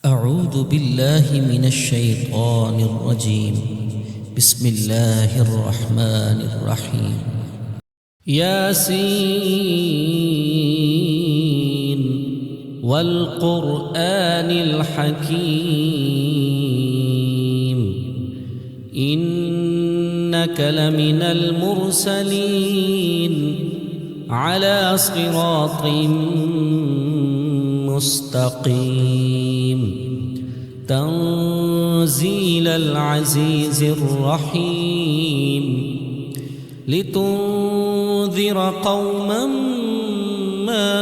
أعوذ بالله من الشيطان الرجيم. بسم الله الرحمن الرحيم. ياسين والقرآن الحكيم إنك لمن المرسلين على صراط مستقيم تنزيل العزيز الرحيم لتنذر قوما ما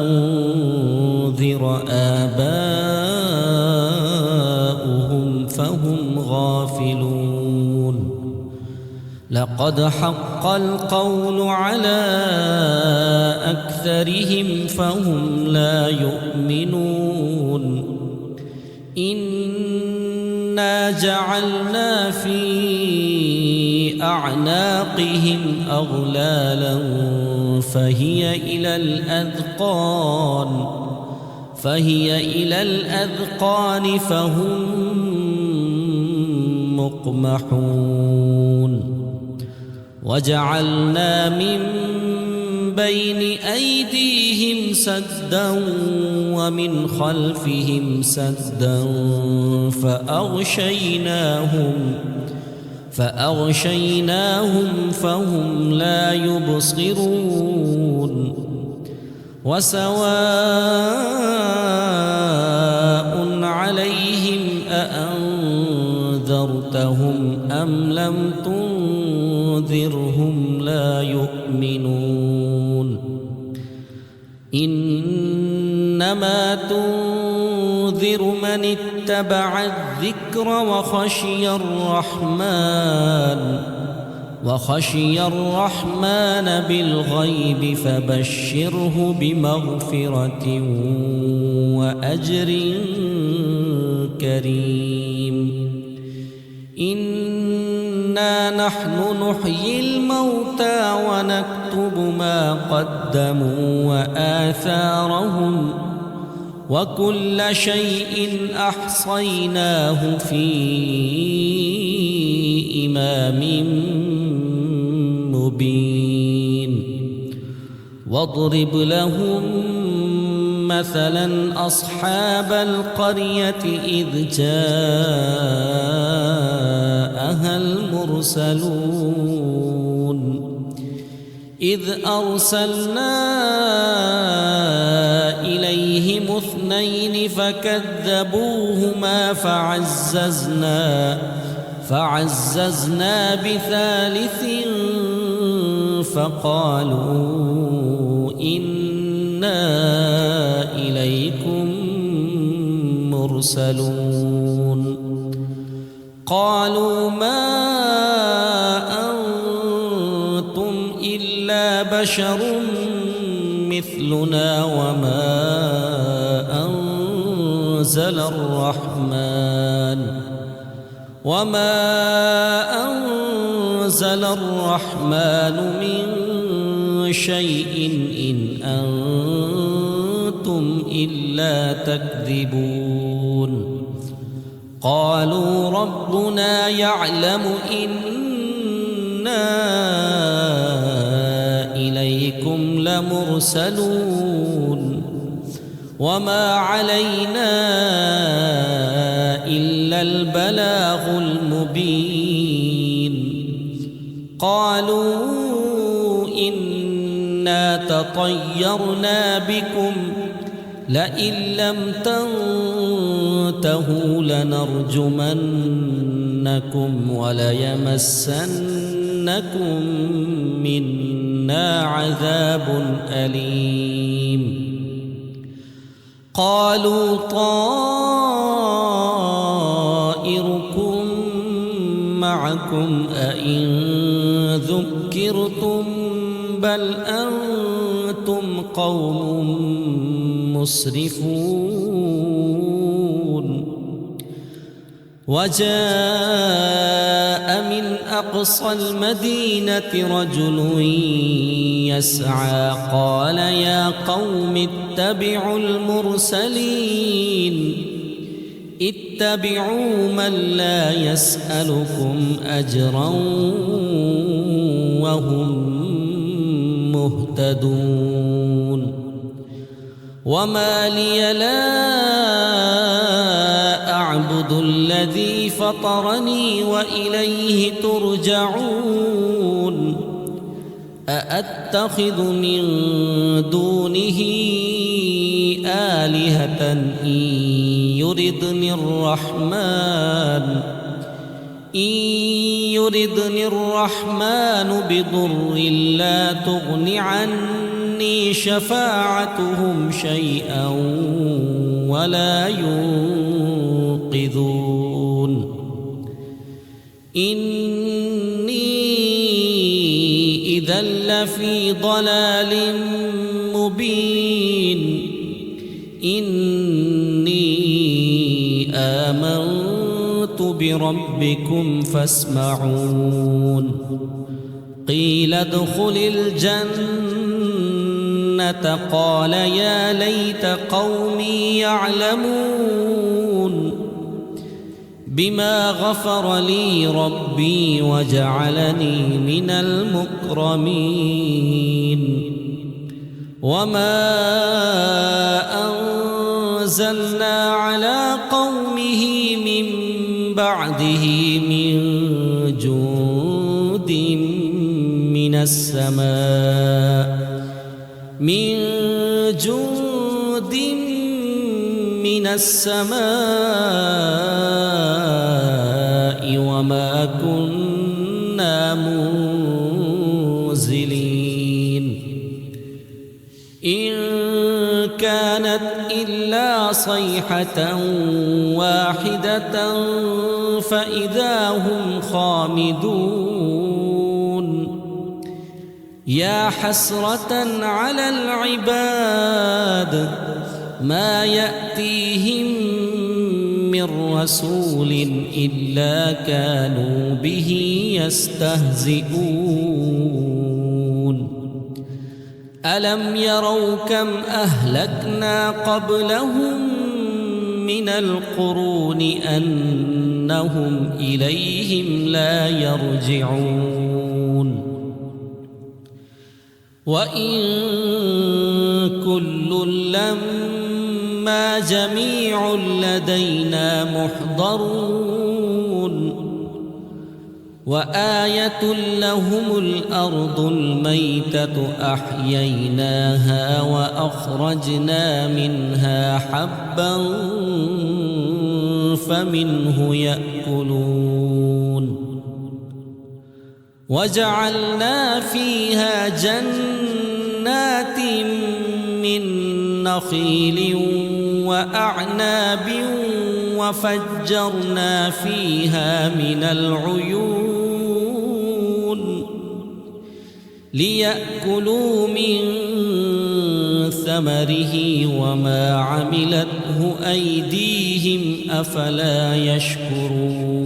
أنذر آباؤهم فهم غافلون. لقد حق القول على أكثرهم فهم لا يؤمنون. إنا جعلنا في أعناقهم أغلالا فهي إلى الأذقان فهم مقمحون. وجعلنا من بين أيديهم سدا ومن خلفهم سدا فأغشيناهم فهم لا يبصرون. وسواء عليهم أأنذرتهم أم لم تنذرهم لا يؤمنون. إنما تنذر من اتبع الذكر وخشي الرحمن بالغيب فبشره بمغفرة وأجر كريم. إنا نحن نحيي الموتى ونكتب ما قدموا وآثارهم وكل شيء أحصيناه في إمام مبين. واضرب لهم مثلا أصحاب القرية إذ جاءها المرسلون إذ أرسلنا إليهم 2 فكذبوهما فعززنا بثالث فقالوا إنا إليكم مرسلون. قالوا ما أنتم إلا بشر مثلنا وما أنزل الرحمن من شيء إن أنتم إلا تكذبون. قالوا ربنا يعلم إنا إليكم لمرسلون وما علينا إلا البلاغ المبين. قالوا إنا تطيرنا بكم لئن لم تنتهوا لنرجمنكم وليمسنكم منا عذاب أليم. قالوا طائركم معكم أئن ذكرتم بل أنتم قوم مسرفون. وجاء من أقصى المدينة رجل يسعى قال يا قوم اتبعوا المرسلين اتبعوا من لا يسألكم أجرا وهم مهتدون وما لي لا أعبد الذي فطرني وإليه ترجعون أأتخذ من دونه آلهة إن يردني الرحمن بضر لا تغن عني شفاعتهم شيئا ولا ينقذون إني إذا لفي ضلال مبين إني آمنت بربكم فاسمعون قيل ادخل الجنة قال يا ليت قومي يعلمون بما غفر لي ربي وجعلني من المكرمين وما أنزلنا على قومه من بعده من جند من السماء وما كنا منزلين إن كانت إلا صيحة واحدة فإذا هم خامدون يا حسرة على العباد ما يأتيهم من رسول إلا كانوا به يستهزئون ألم يروا كم أهلكنا قبلهم من القرون أنهم إليهم لا يرجعون وإن كل لما جميع لدينا محضرون وآية لهم الأرض الميتة أحييناها وأخرجنا منها حبا فمنه يأكلون وجعلنا فيها جنات من نخيل وأعناب وفجرنا فيها من العيون ليأكلوا من ثمره وما عملته أيديهم أفلا يشكرون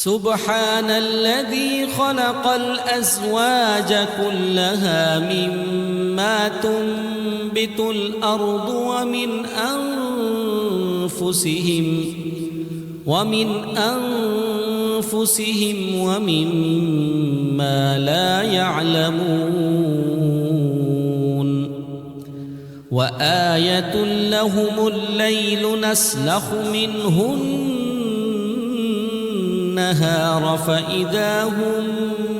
سبحان الذي خلق الأزواج كلها مما تنبت الأرض ومن أنفسهم ومما لا يعلمون وآية لهم الليل نسلخ منه النهار فإذا هم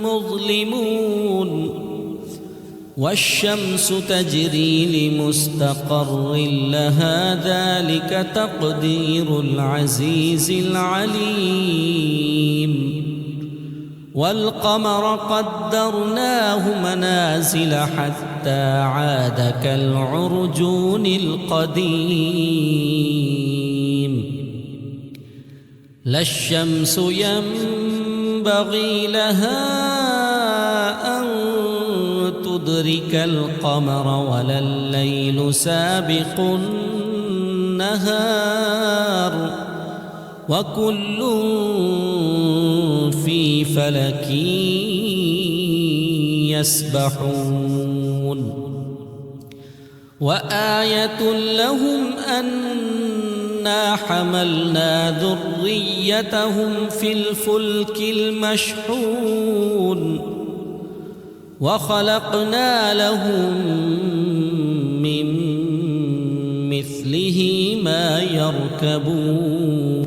مظلمون والشمس تجري لمستقر لها ذلك تقدير العزيز العليم والقمر قدرناه منازل حتى عاد كالعرجون القديم لا الشمس ينبغي لها أن تدرك القمر ولا الليل سابق النهار وكل في فلك يسبحون وآية لهم أنا حملنا ذريتهم في الفلك المشحون وخلقنا لهم من مثله ما يركبون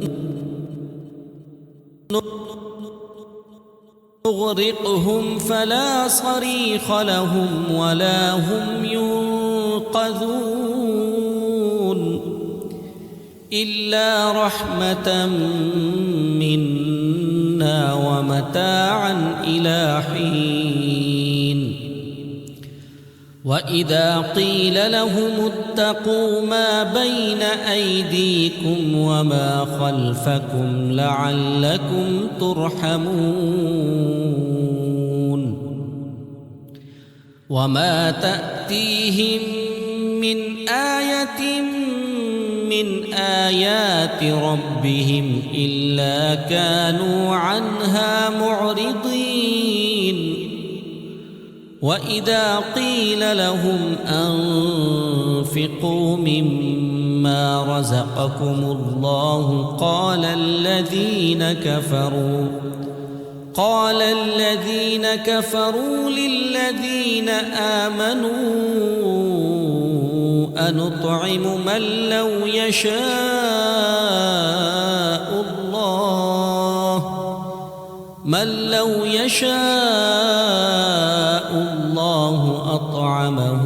نغرقهم فلا صريخ لهم ولا هم ينقذون إلا رحمة منا ومتاعا إلى حين وإذا قيل لهم اتقوا ما بين أيديكم وما خلفكم لعلكم ترحمون وما تأتيهم من آية من آيات ربهم إلا كانوا عنها معرضين وإذا قيل لهم أنفقوا مما رزقكم الله قال الذين كفروا للذين آمنوا أنطعم من لو يشاء الله أطعمه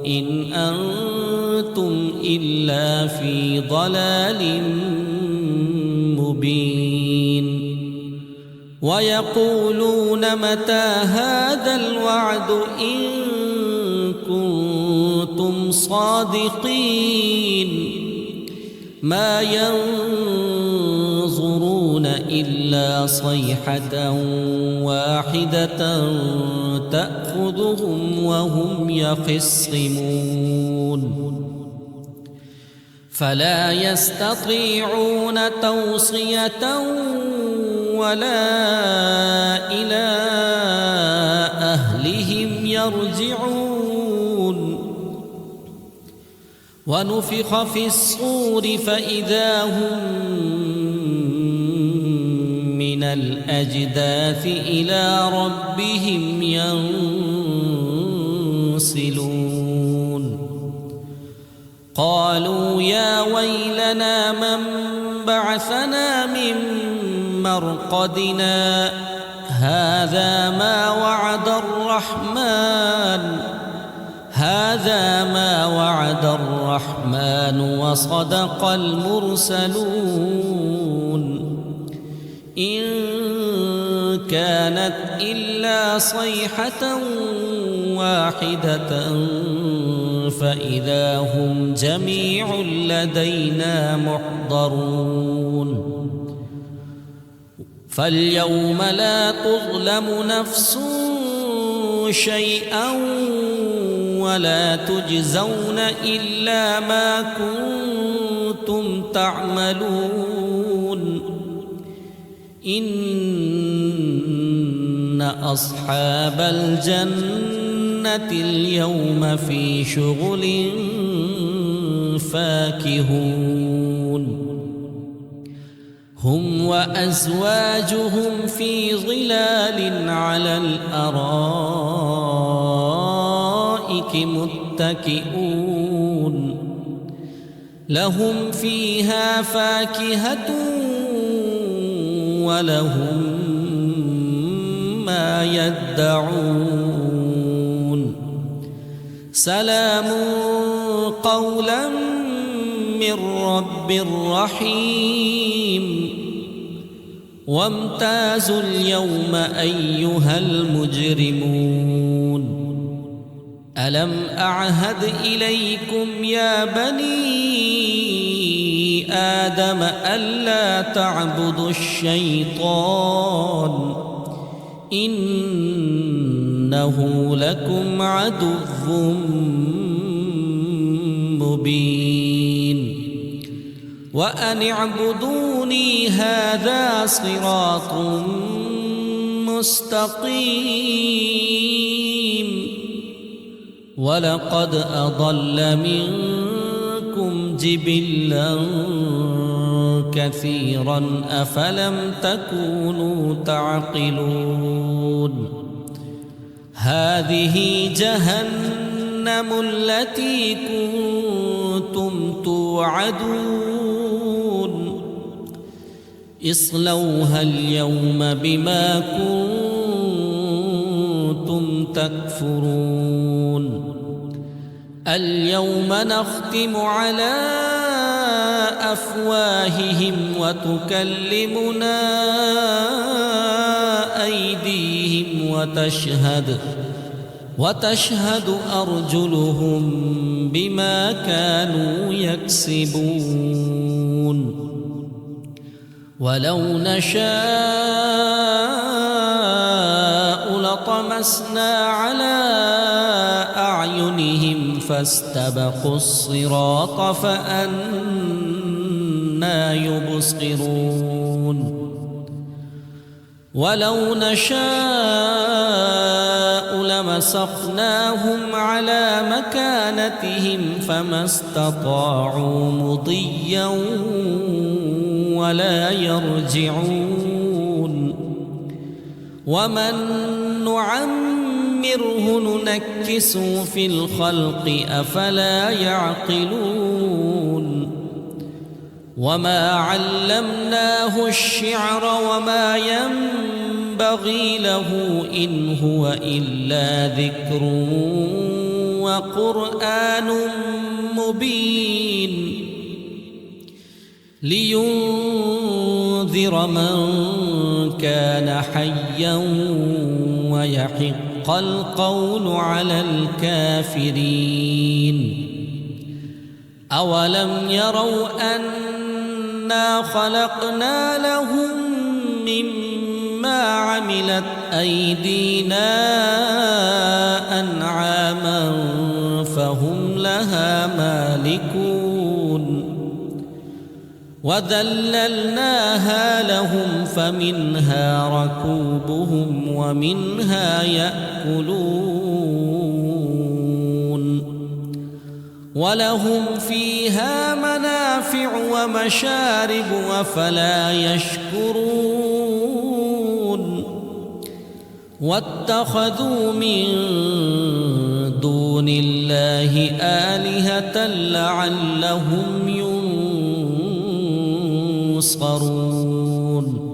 إن أنتم إلا في ضلال مبين ويقولون متى هذا الوعد إن كنتم صادقين ما ينظرون إلا صيحة واحدة تأخذهم وهم يخصمون فلا يستطيعون توصية ولا إلى أهلهم يرجعون ونفخ في الصور فإذا هم من الأجداث إلى ربهم ينسلون قالوا يا ويلنا من بعثنا من مرقدنا هذا ما وعد الرحمن وصدق المرسلون إن كانت إلا صيحة واحدة فإذا هم جميع لدينا محضرون فاليوم لا تظلم نفس شيئا ولا تجزون إلا ما كنتم تعملون إن أصحاب الجنة اليوم في شغل فاكهون هم وأزواجهم في ظلال على الأرائك متكئون لهم فيها فاكهة ولهم ما يدعون سلام قولا من رب رحيم وامتازوا اليوم أيها المجرمون ألم أعهد إليكم يا بني آدم ألا تعبدوا الشيطان إنه لكم عدو مبين وأن اعبدوني هذا صراط مستقيم ولقد أضل منكم جبلا كثيرا أفلم تكونوا تعقلون هذه جهنم التي كنتم توعدون اصلوها اليوم بما كنتم تكفرون اليوم نختم على أفواههم وتكلمنا أيديهم وتشهد أرجلهم بما كانوا يكسبون ولو نشاء لطمسنا على أعينهم فاستبقوا الصراط فأنى يبصرون ولو نشاء لمسخناهم على مكانتهم فما استطاعوا مضيا ولا يرجعون ومن نعمره ننكسه في الخلق أفلا يعقلون وما علمناه الشعر وما ينبغي له إن هو إلا ذكر وقرآن مبين لينذر من كان حيا ويحق القول على الكافرين أولم يروا أنا خلقنا لهم مما عملت أيدينا أنعاما فهم لها مالكون وذللناها لهم فمنها ركوبهم ومنها يأكلون ولهم فيها منافع ومشارب أفلا يشكرون واتخذوا من دون الله آلهة لعلهم ينصرون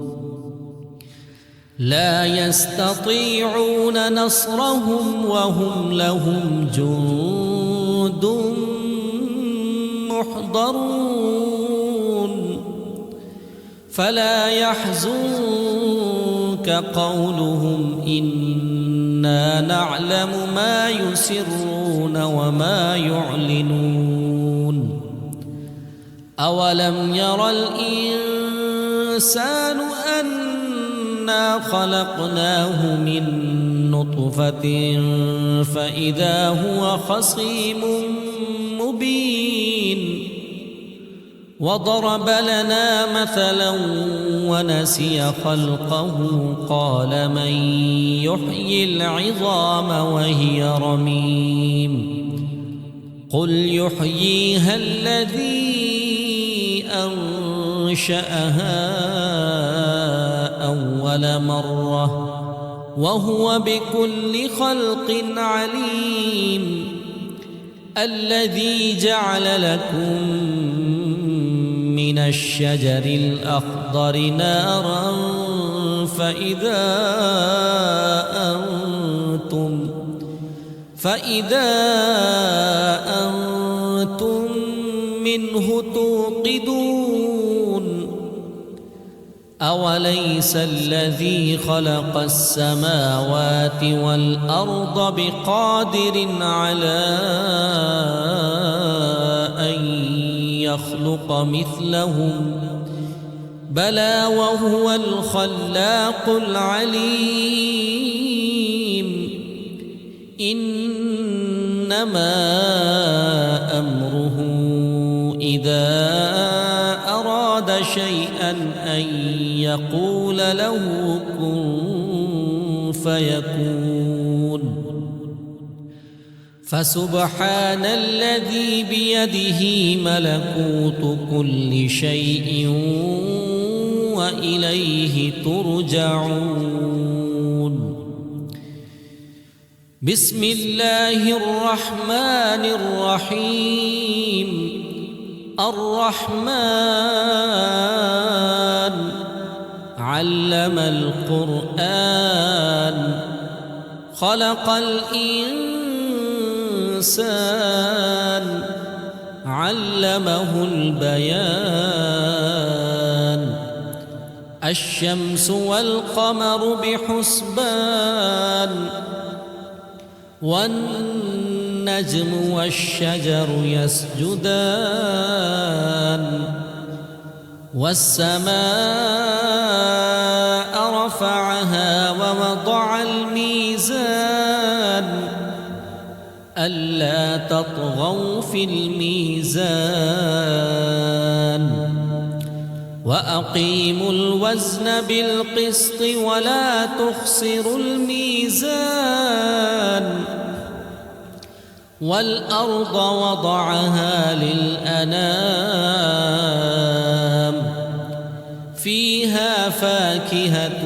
لا يستطيعون نصرهم وهم لهم جند محضرون فلا يحزنك قولهم إنا نعلم ما يسرون وما يعلنون أولم ير الإنسان أنا خلقناه من نطفة فإذا هو خصيم مبين وضرب لنا مثلا ونسي خلقه قال من يحيي العظام وهي رميم قل يحييها الذي أنشأها أول مرة وهو بكل خلق عليم الذي جعل لكم من الشجر الأخضر نارا فإذا أنتم منه توقدون أوليس الذي خلق السماوات والأرض بقادر على أن يخلق مثلهم بلى وهو الخلاق العليم إنما أمره إذا أراد شيئا أن يقول له كن فيكون فسبحان الذي بيده ملكوت كل شيء وإليه ترجعون. بسم الله الرحمن الرحيم. الرحمن علم القرآن خلق الإنسان علمه البيان. الشمس والقمر بحسبان والنجم والشجر يسجدان. والسماء رفعها ووضع الميزان ألا تطغوا في الميزان وأقيموا الوزن بالقسط ولا تخسروا الميزان. والأرض وضعها للأنام فيها فاكهة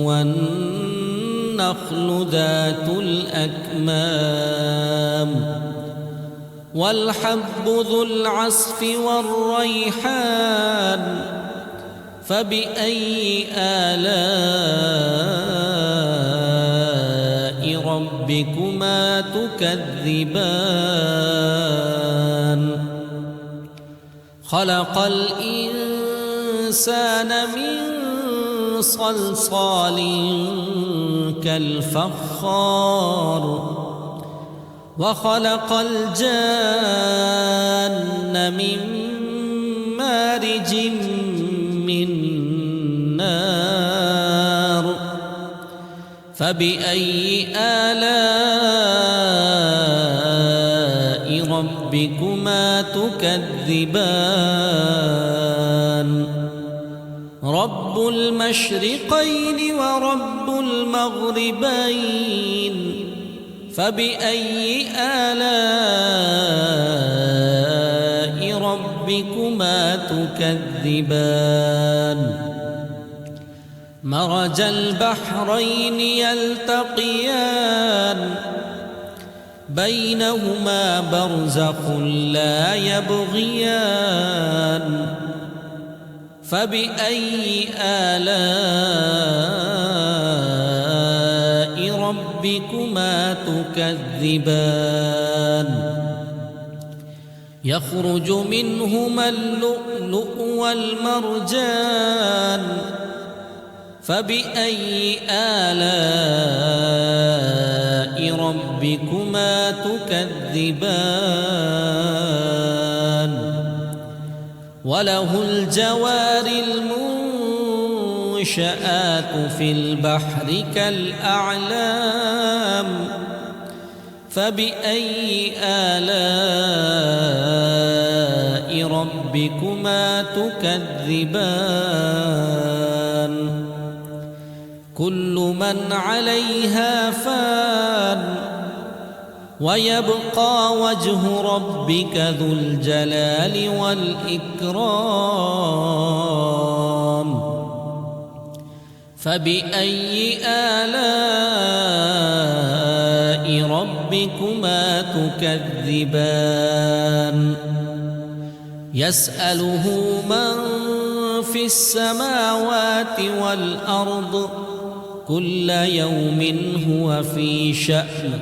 والنخل ذات الأكمام والحب ذو العصف والريحان. فبأي آلاء ربكما تكذبان. خلق الإنسان من صلصال كالفخار وخلق الجان من مارج من نار. فبأي آلاء ربكما تكذبان. رب المشرقين ورب المغربين. فبأي آلاء ربكما تكذبان. مرج البحرين يلتقيان بينهما برزخ لا يبغيان. فبأي آلاء ربكما تكذبان. يخرج منهما اللؤلؤ والمرجان. فبأي آلاء ربكما تكذبان. وله الجوار المنشآت في البحر كالأعلام. فبأي آلاء ربكما تكذبان. كل من عليها فان ويبقى وجه ربك ذو الجلال والإكرام. فبأي آلاء ربكما تكذبان. يسأله من في السماوات والأرض كل يوم هو في شأن.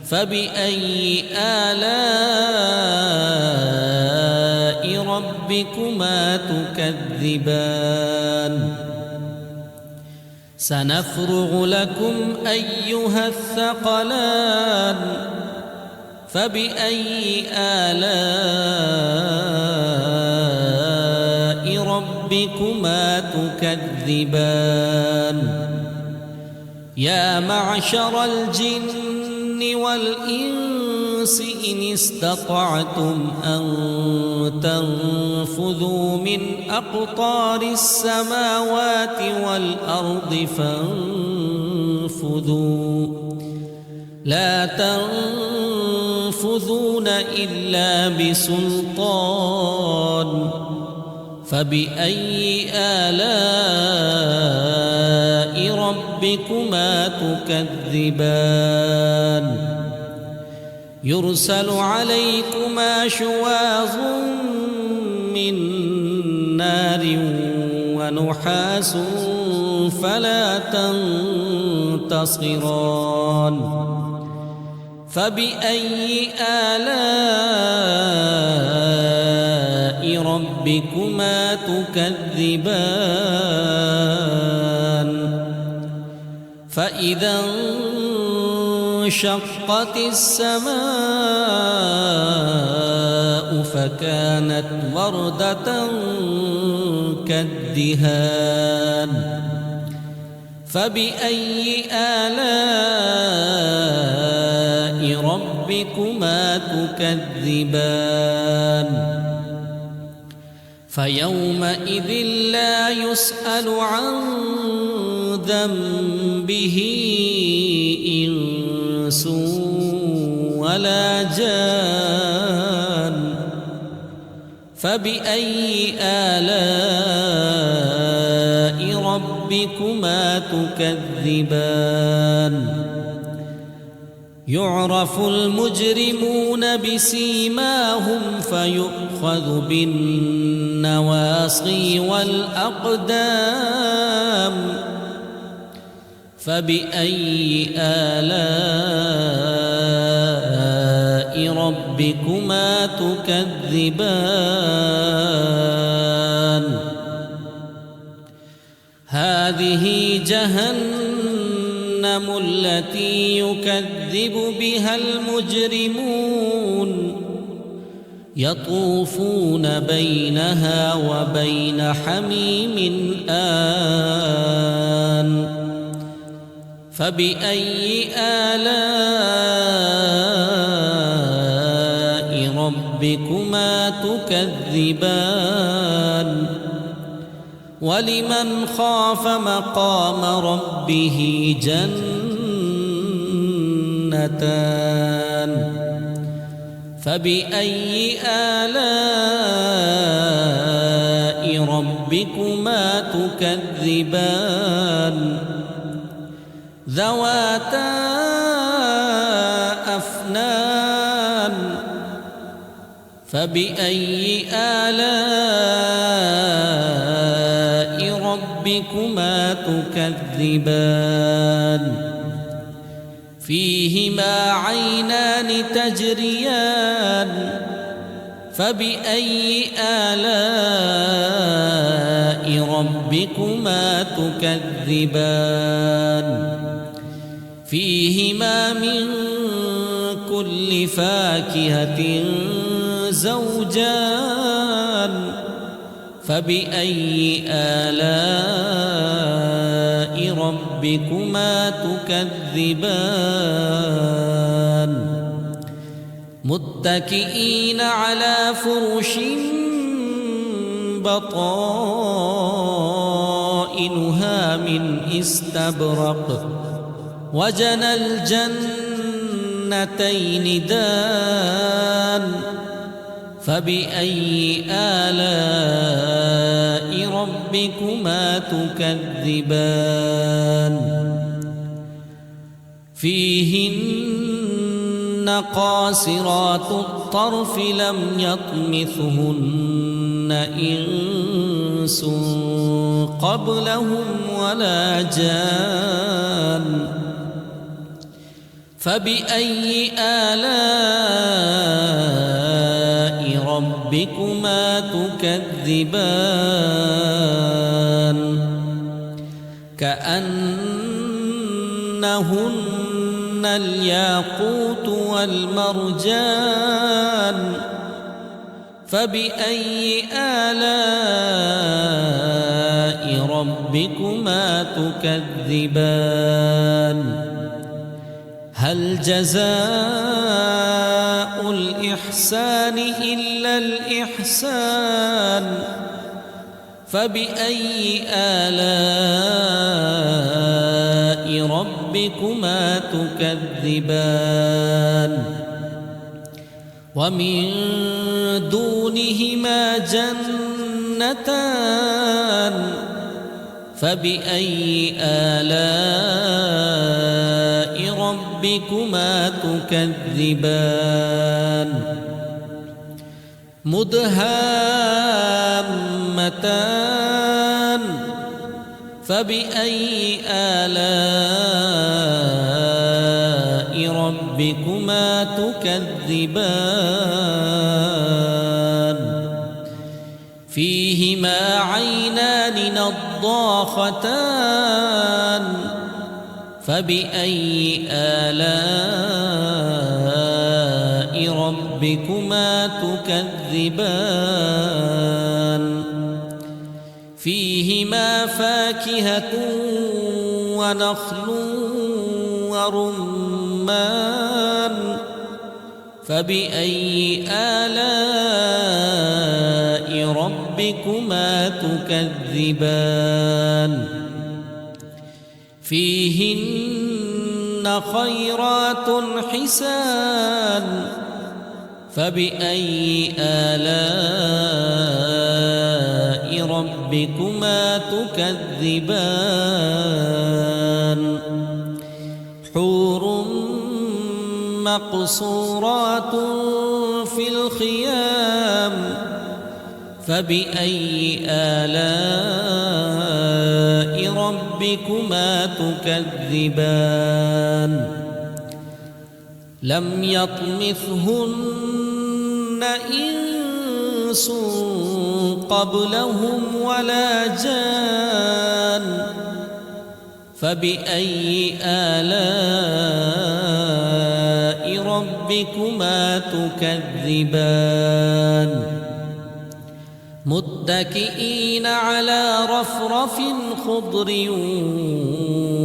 فبأي آلاء ربكما تكذبان. سنفرغ لكم أيها الثقلان. فبأي آلاء ربكما تكذبان. يا معشر الجن والإنس إن استطعتم أن تنفذوا من أقطار السماوات والأرض فانفذوا لا تنفذون إلا بسلطان فبأي آلاء ربكما تكذبان يرسل عليكما شواظ من نار ونحاس فلا تنتصران فبأي آلاء ربكما تكذبان فإذا انشقت السماء فكانت وردة كالدهان فبأي آلاء ربكما تكذبان فيومئذ لا يسأل عن ذنبه إنس ولا جان فبأي آلاء ربكما تكذبان يعرف المجرمون بسيماهم فيؤخذ بالنواصي والأقدام فبأي آلاء ربكما تكذبان هذه جهنم التي يكذب بها المجرمون يطوفون بينها وبين حميم آن فبأي آلاء ربكما تكذبان ولمن خاف مقام ربه جنتان فبأي آلاء ربكما تكذبان ذواتا أفنان فبأي آلاء ربكما تكذبان فيهما عينان تجريان فبأي آلاء ربكما تكذبان فيهما من كل فاكهة زوجان فبأي آلاء ربكما تكذبان متكئين على فرش بطائنها من استبرق وجنى الجنتين دان فبأي آلاء ربكما تكذبان فيهن قاصرات الطرف لم يطمثهن إنس قبلهم ولا جان فبأي آلاء ربكما تكذبان كأنهن الياقوت والمرجان فبأي آلاء ربكما تكذبان هل جزاء الإحسان إلا الإحسان فبأي آلاء ربكما ربكما تكذبان ومن دونهما جنتان فبأي آلاء ربكما تكذبان مدهامتان فبأي آلاء ربكما تكذبان فيهما عينان نضاختان فبأي آلاء ربكما تكذبان فيهما فاكهة ونخل ورمان فبأي آلاء ربكما تكذبان فيهن خيرات حسان فبأي آلاء ربكما تكذبان حور مقصورات في الخيام فبأي آلاء ربكما تكذبان لم يطمثهن إنس قبلهم ولا جان فبأي آلاء ربكما تكذبان متكئين على رفرف خضر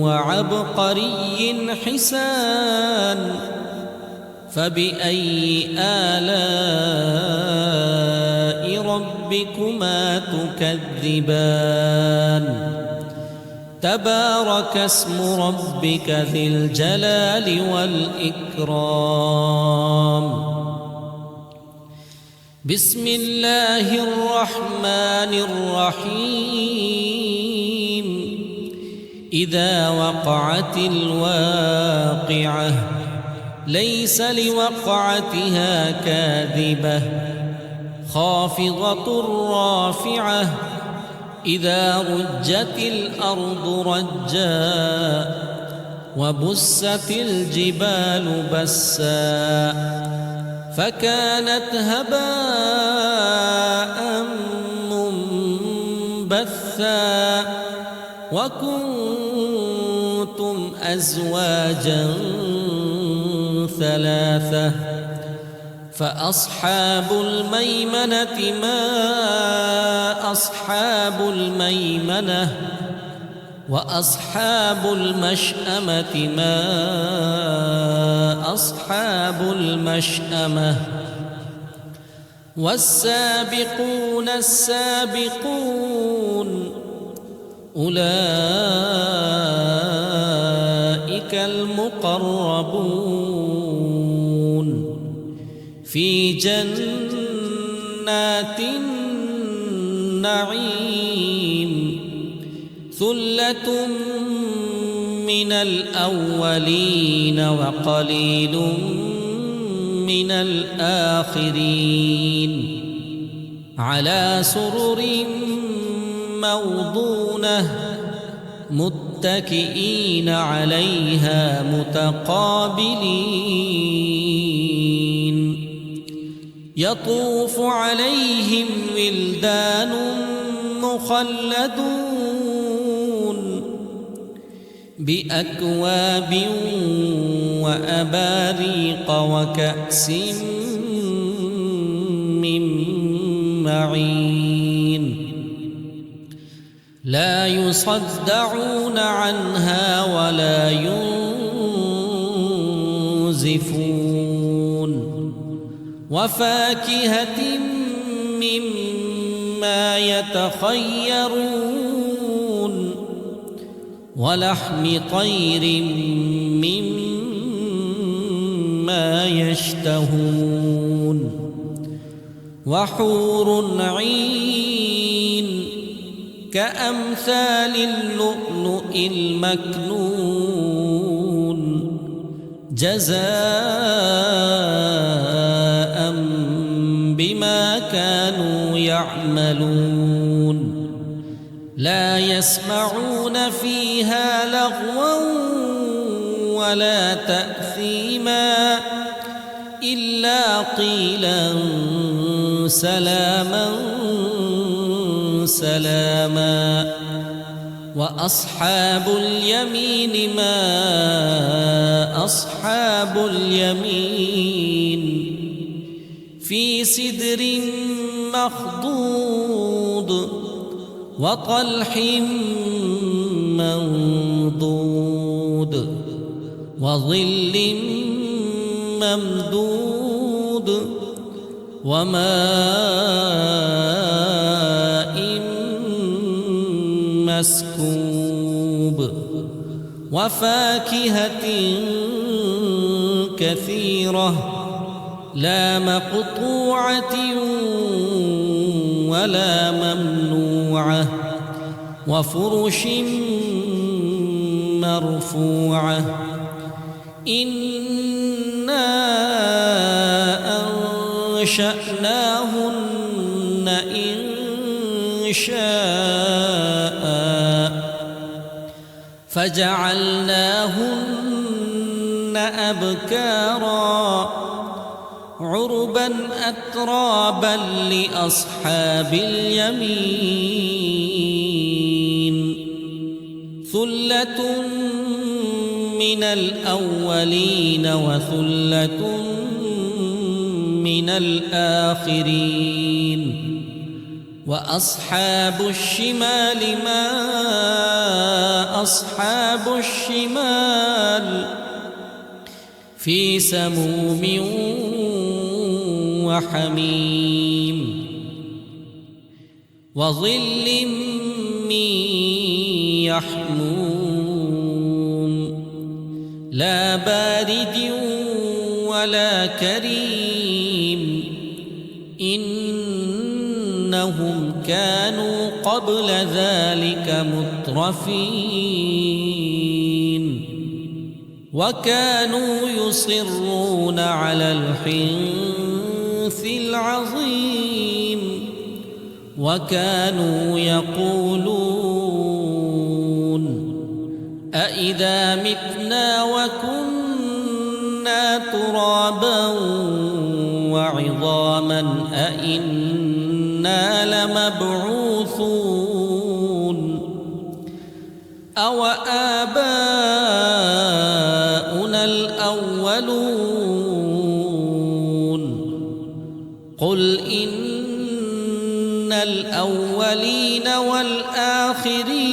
وعبقري حسان فبأي آلاء ربكما تكذبان تبارك اسم ربك ذي الجلال والإكرام بسم الله الرحمن الرحيم إذا وقعت الواقعة ليس لوقعتها كاذبة خافضة رافعة إذا رجت الأرض رجا وبست الجبال بسا فكانت هباء منبثا وكنتم أزواجا ثلاثة فأصحاب الميمنة ما أصحاب الميمنة وأصحاب المشأمة ما أصحاب المشأمة والسابقون السابقون أولئك المقربون في جنات النعيم ثلة من الأولين وقليل من الآخرين على سرر موضونة متكئين عليها متقابلين يطوف عليهم ولدان مخلدون بأكواب وأباريق وكأس من معين لا يصدعون عنها ولا ينزفون وفاكهة مما يتخيرون ولحم طير مما يشتهون وحور عين كأمثال اللؤلؤ المكنون جزاء بما كانوا يعملون لا يسمعون فيها لغوا ولا تأثيما إلا قيلا سلاما سلاما وأصحاب اليمين ما أصحاب اليمين في سدر مخضود وطلح منضود وظل ممدود وماء مسكوب وفاكهة كثيرة لا مقطوعة ولا ممنوعة وفرش مرفوعة إنا أنشأناهن إنشاء فجعلناهن أبكارا عربا أترابا لأصحاب اليمين ثلة من الأولين وثلة من الآخرين وأصحاب الشمال ما أصحاب الشمال في سموم وحميم وظل من يحموم لا بارد ولا كريم إنهم كانوا قبل ذلك مترفين وكانوا يصرون على الحنث العظيم وكانوا يقولون أإذا متنا وكنا ترابا وعظاما أإنا لمبعوثون أو آباؤنا الأولون قل إن الأولين والآخرين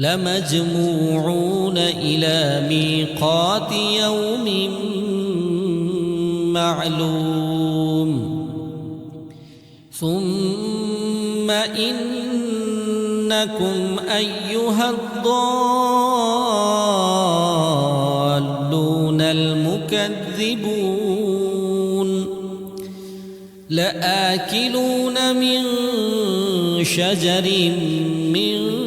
لمجموعون إلى ميقات يوم معلوم ثم إنكم أيها الضالون المكذبون لآكلون من شجر من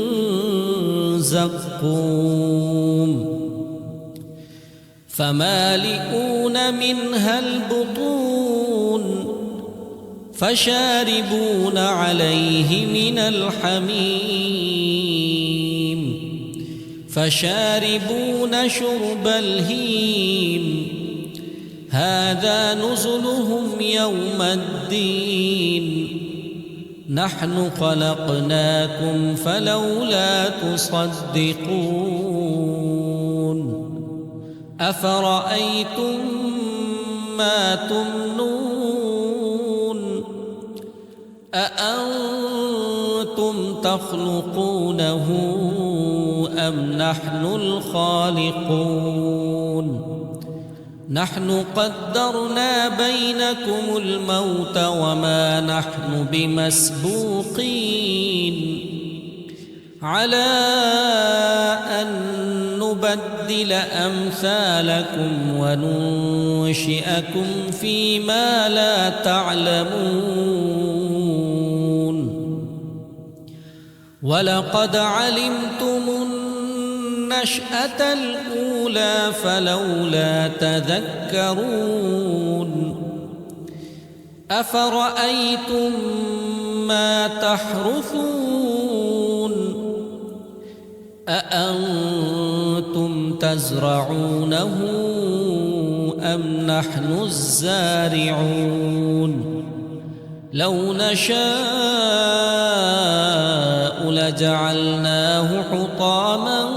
زقوم فمالئون منها البطون فشاربون عليه من الحميم فشاربون شرب الهيم هذا نزلهم يوم الدين نحن خلقناكم فلولا تصدقون أفرأيتم ما تمنون أأنتم تخلقونه أم نحن الخالقون نحن قدرنا بينكم الموت وما نحن بمسبوقين على أن نبدل أمثالكم وننشئكم فيما لا تعلمون ولقد علمتم النشأة الأولى فلولا تذكرون أفرأيتم ما تحرثون أأنتم تزرعونه أم نحن الزارعون لو نشاء لجعلناه حطاما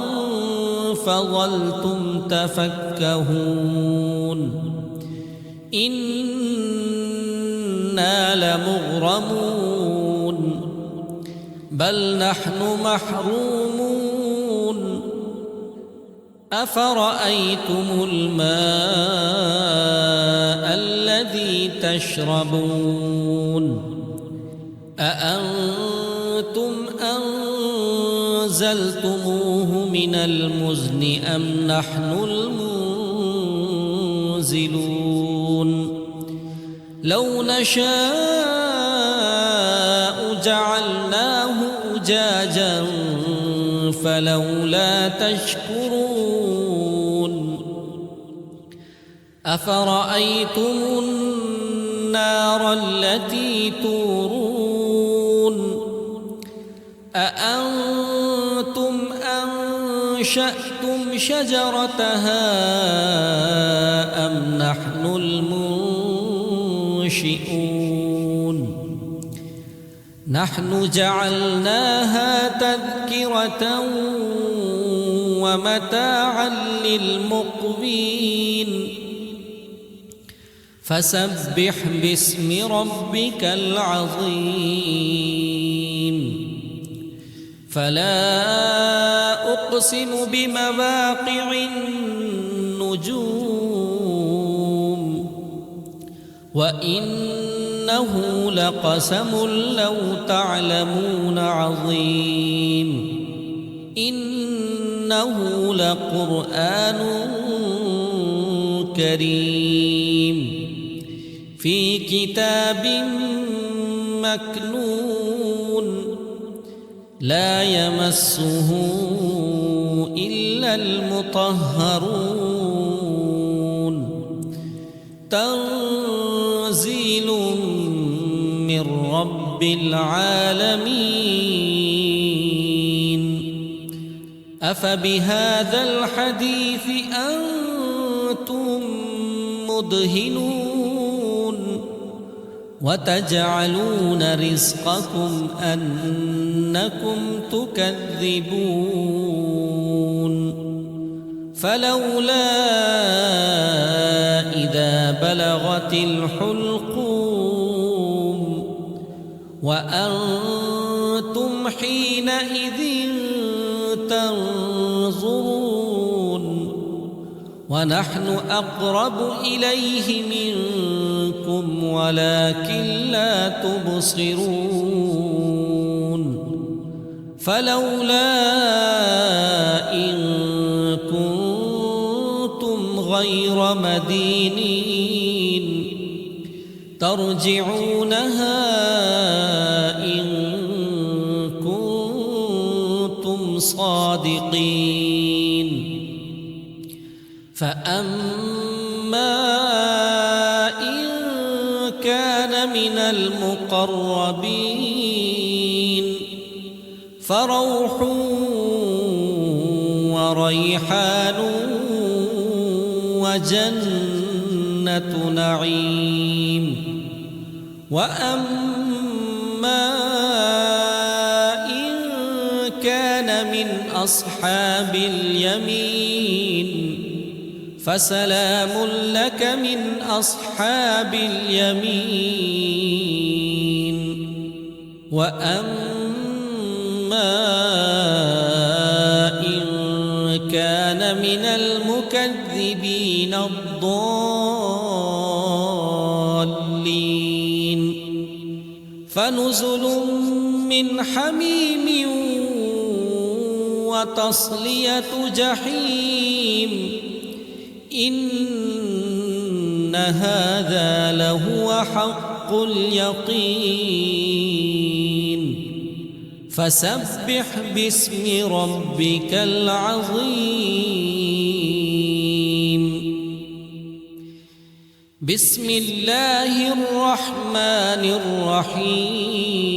فظلتم تفكهون إنا لمغرمون بل نحن محرومون أفرأيتم الماء الذي تشربون أأنتم أنزلتموه من المزن أم نحن المنزلون لو نشاء جعلناه أجاجا فلولا تشكرون أفرأيتم النار التي تورون أأنتم أنشأتم شجرتها أم نحن المنشئون نحن جعلناها تذكرة ومتاعا للمقوين فسبح باسم ربك العظيم فلا أقسم بمواقع النجوم وإنه لقسم لو تعلمون عظيم إنه لقرآن كريم في كتاب مكنون لا يمسه إلا المطهرون تنزيل من رب العالمين أفبهذا الحديث أنتم مدهنون وتجعلون رزقكم أنكم تكذبون فلولا إذا بلغت الحلقوم وأنتم حينئذ تنظرون ونحن أقرب إليه منكم ولكن لا تبصرون فلولا إن كنتم غير مدينين ترجعونها إن كنتم صادقين فأما إن كان من المقربين فروح وريحان وجنة نعيم وأما إن كان من أصحاب اليمين فسلام لك من أصحاب اليمين وأما إن كان من المكذبين الضالين فنزل من حميم وتصلية جحيم إن هذا لهو حق اليقين فسبح باسم ربك العظيم بسم الله الرحمن الرحيم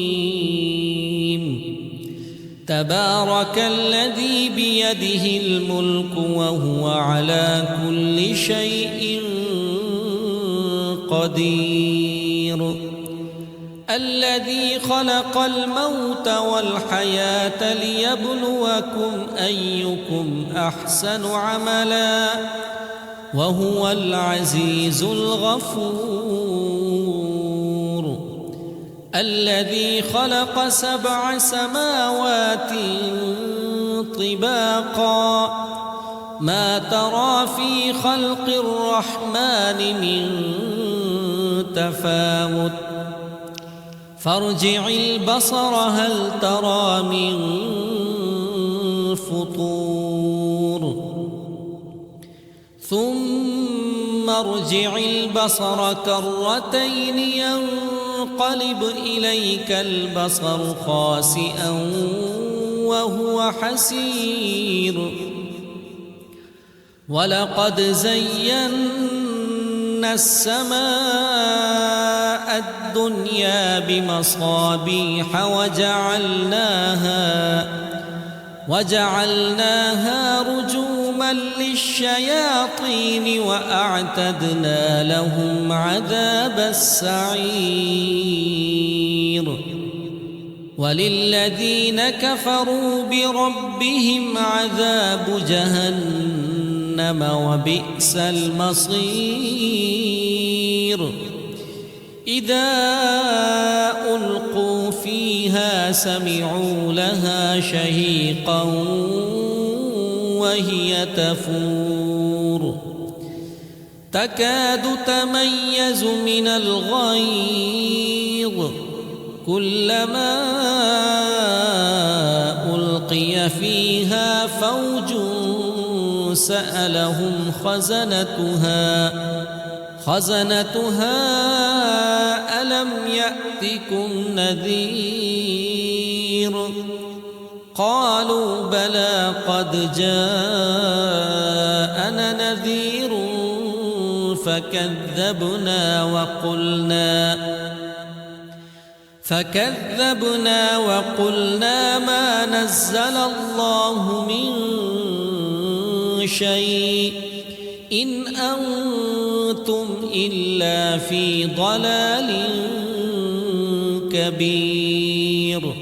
تبارك الذي بيده الملك وهو على كل شيء قدير الذي خلق الموت والحياة ليبلوكم أيكم أحسن عملا وهو العزيز الغفور الذي خلق 7 سماوات طباقا ما ترى في خلق الرحمن من تفاوت فارجع البصر هل ترى من فطور ثم ارجع البصر كرتين ينقلب إليك البصر خاسئا وهو حسير ولقد زينا السماء الدنيا بمصابيح وجعلناها رجوما للشياطين وأعتدنا لهم عذاب السعير وللذين كفروا بربهم عذاب جهنم وبئس المصير إذا ألقوا فيها سمعوا لها شهيقا وهي تفور تكاد تميز من الغيظ كلما ألقي فيها فوج سألهم خزنتها ألم يأتكم نذير قالوا بلى قد جاءنا نذير فكذبنا وقلنا ما نزل الله من شيء إن أنتم إلا في ضلال كبير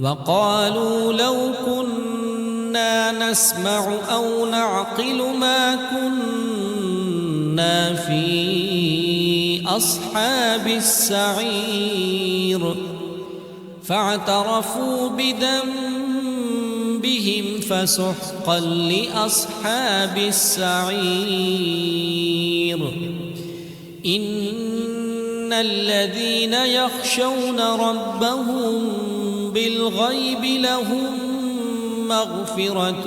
وقالوا لو كنا نسمع أو نعقل ما كنا في أصحاب السعير فاعترفوا بذنبهم فسحقا لأصحاب السعير إن الذين يخشون ربهم بالغيب لهم مغفرة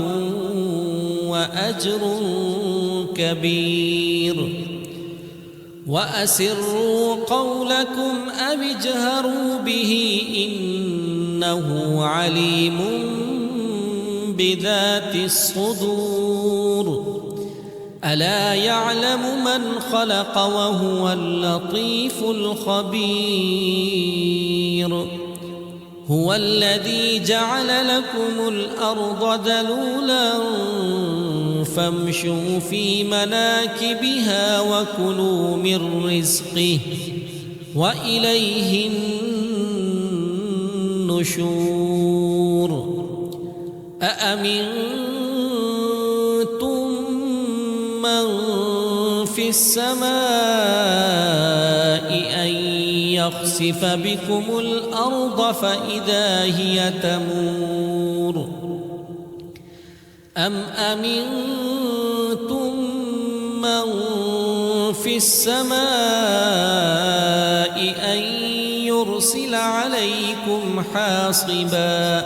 وأجر كبير وأسروا قولكم أو اجهروا به إنه عليم بذات الصدور ألا يعلم من خلق وهو اللطيف الخبير هو الذي جعل لكم الأرض ذلولا فامشوا في مناكبها وكلوا من رزقه وإليه النشور أأمنتم من في السماء أن يخسف بكم الأرض فإذا هي تمور أم أمنتم من في السماء أن يرسل عليكم حاصبا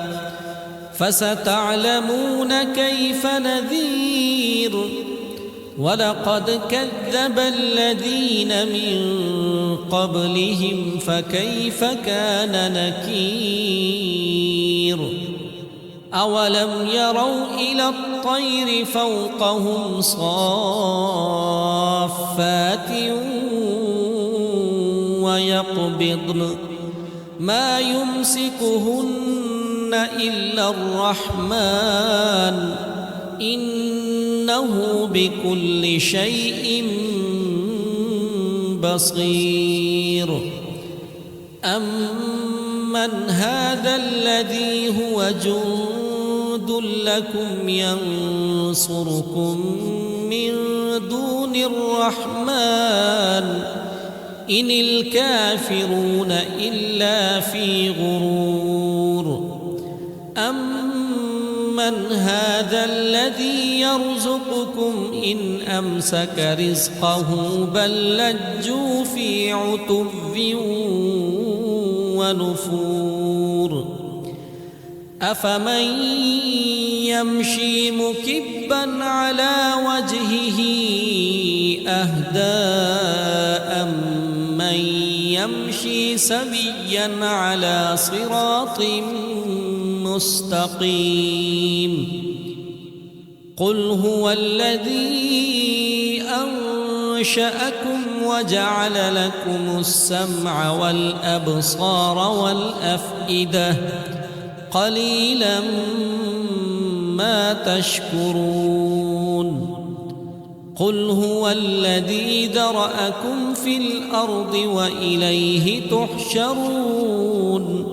فستعلمون كيف نذير ولقد كذب الذين من قبلهم فكيف كان نكير أولم يروا إلى الطير فوقهم صافات ويقبضن ما يمسكهن إلا الرحمن إنه بكل شيء بصير أمن هذا الذي هو جند لكم ينصركم من دون الرحمن إن الكافرون إلا في غرور أمن هذا الذي يرزقكم إن أمسك رزقه بل لجوا في عتو ونفور أفمن يمشي مكبا على وجهه أهدى أمن يمشي سويا على صراط مستقيم قل هو الذي أنشأكم وجعل لكم السمع والأبصار والأفئدة قليلا ما تشكرون قل هو الذي ذرأكم في الأرض وإليه تحشرون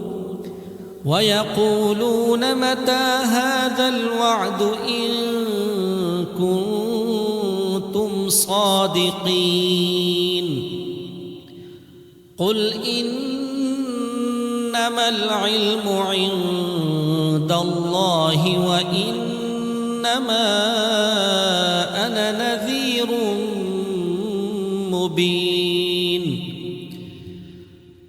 ويقولون متى هذا الوعد إن كنتم صادقين قل إنما العلم عند الله وإنما أنا نذير مبين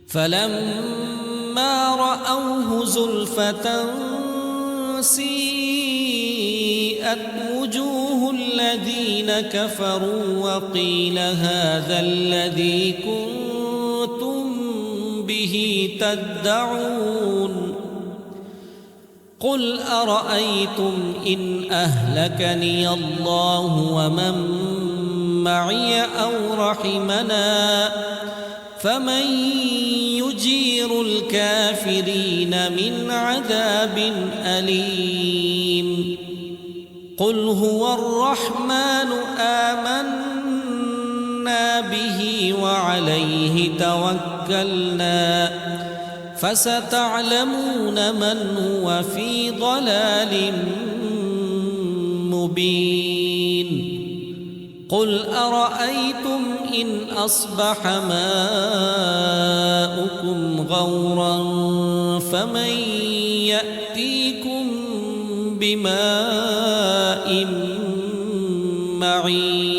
فلما رأوه زلفة سيئت وجوه الذين كفروا وقيل هذا الذي كنتم به تدعون قل أرأيتم إن أهلكني الله ومن معي أو رحمنا فمن يجير الكافرين من عذاب أليم قل هو الرحمن آمنا به وعليه توكلنا فستعلمون من هو في ضلال مبين قل أرأيتم إن أصبح ماؤكم غورا فمن يأتيكم بماء معين